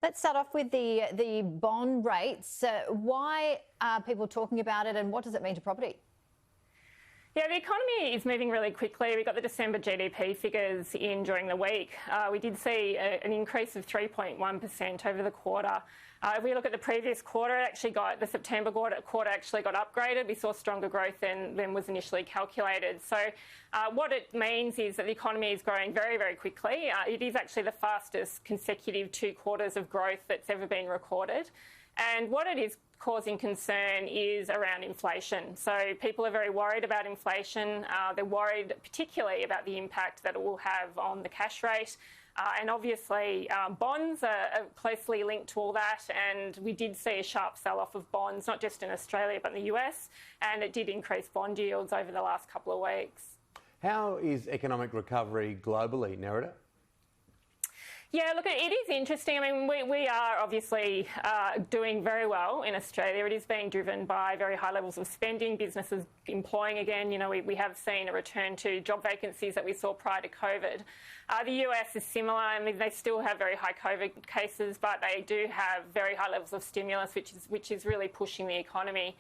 Let's start off with the bond rates. Why are people talking about it and what does it mean to property? Yeah, the economy is moving really quickly. We got the December GDP figures in during the week. We did see an increase of 3.1% over the quarter. If we look at the previous quarter, the September quarter actually got upgraded. We saw stronger growth than was initially calculated. So what it means is that the economy is growing very, very quickly. It is actually the fastest consecutive 2 quarters of growth that's ever been recorded. And what it is causing concern is around inflation. So people are very worried about inflation. They're worried particularly about the impact that it will have on the cash rate. And obviously bonds are closely linked to all that, and we did see a sharp sell-off of bonds, not just in Australia but in the US, and it did increase bond yields over the last couple of weeks. How is economic recovery globally, Nerida? Yeah, look, it is interesting. I mean, we are obviously doing very well in Australia. It is being driven by very high levels of spending, businesses employing again. You know, we have seen a return to job vacancies that we saw prior to COVID. The US is similar. I mean, they still have very high COVID cases, but they do have very high levels of stimulus, which is really pushing the economy.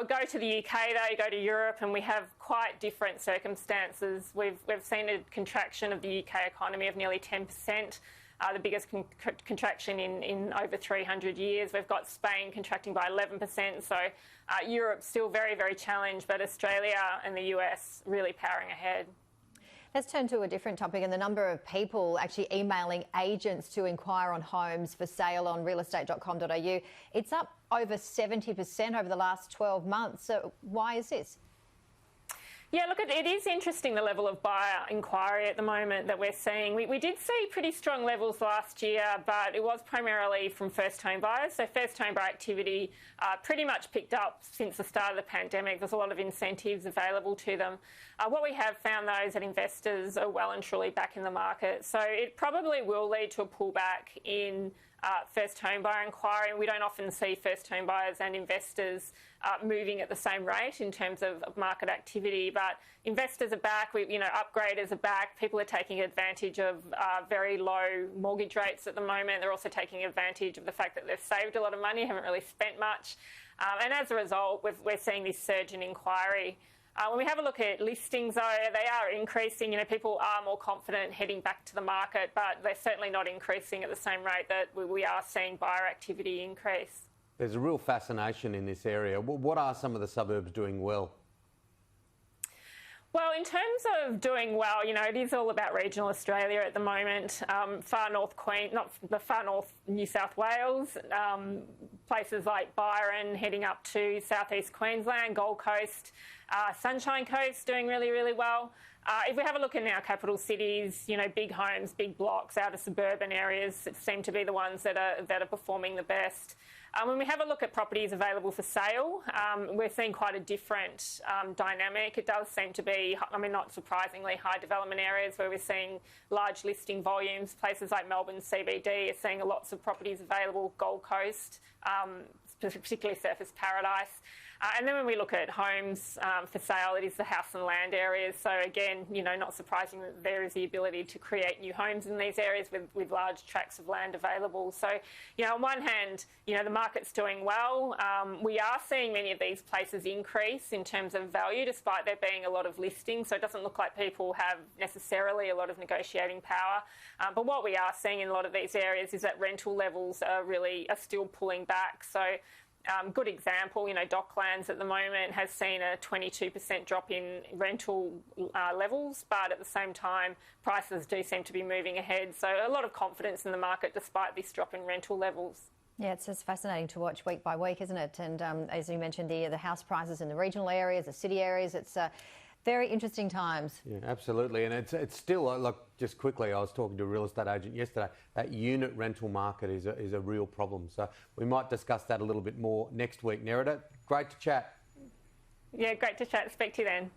We go to the UK, though, you go to Europe, and we have quite different circumstances. We've seen a contraction of the UK economy of nearly 10%. The biggest contraction in over 300 years. We've got Spain contracting by 11%. So Europe's still very, very challenged, but Australia and the US really powering ahead. Let's turn to a different topic, and the number of people actually emailing agents to inquire on homes for sale on realestate.com.au. It's up over 70% over the last 12 months. So why is this? Yeah, look, it is interesting, the level of buyer inquiry at the moment that we're seeing. We did see pretty strong levels last year, but it was primarily from first home buyers. So first home buyer activity pretty much picked up since the start of the pandemic. There's a lot of incentives available to them. What we have found, though, is that investors are well and truly back in the market. So it probably will lead to a pullback in first home buyer inquiry. We don't often see first home buyers and investors moving at the same rate in terms of market activity, but investors are back. Upgraders are back. People are taking advantage of very low mortgage rates at the moment. They're also taking advantage of the fact that they've saved a lot of money, haven't really spent much, and as a result, we're seeing this surge in inquiry. When we have a look at listings, though, they are increasing. You know, people are more confident heading back to the market, but they're certainly not increasing at the same rate that we are seeing buyer activity increase. There's a real fascination in this area. What are some of the suburbs doing well? Well, in terms of doing well, you know, it is all about regional Australia at the moment. Far north New South Wales, places like Byron, heading up to southeast Queensland, Gold Coast, Sunshine Coast doing really, really well. If we have a look in our capital cities, you know, big homes, big blocks, outer suburban areas seem to be the ones that are performing the best. When we have a look at properties available for sale, we're seeing quite a different dynamic. It does seem to be, I mean, not surprisingly, high development areas where we're seeing large listing volumes. Places like Melbourne CBD are seeing lots of properties available, Gold Coast, particularly Surfers Paradise. And then when we look at homes for sale, it is the house and land areas. So again, you know, not surprising that there is the ability to create new homes in these areas with large tracts of land available. So, you know, on one hand, you know, the market's doing well. We are seeing many of these places increase in terms of value, despite there being a lot of listings. So it doesn't look like people have necessarily a lot of negotiating power. But what we are seeing in a lot of these areas is that rental levels are still pulling back. So good example, you know, Docklands at the moment has seen a 22% drop in rental levels, but at the same time, prices do seem to be moving ahead. So a lot of confidence in the market despite this drop in rental levels. Yeah, it's just fascinating to watch week by week, isn't it? And as you mentioned, the house prices in the regional areas, the city areas, it's very interesting times. Yeah, absolutely. And it's still, like, just quickly, I was talking to a real estate agent yesterday, that unit rental market is a real problem. So we might discuss that a little bit more next week. Nerida, great to chat. Yeah, great to chat. Speak to you then.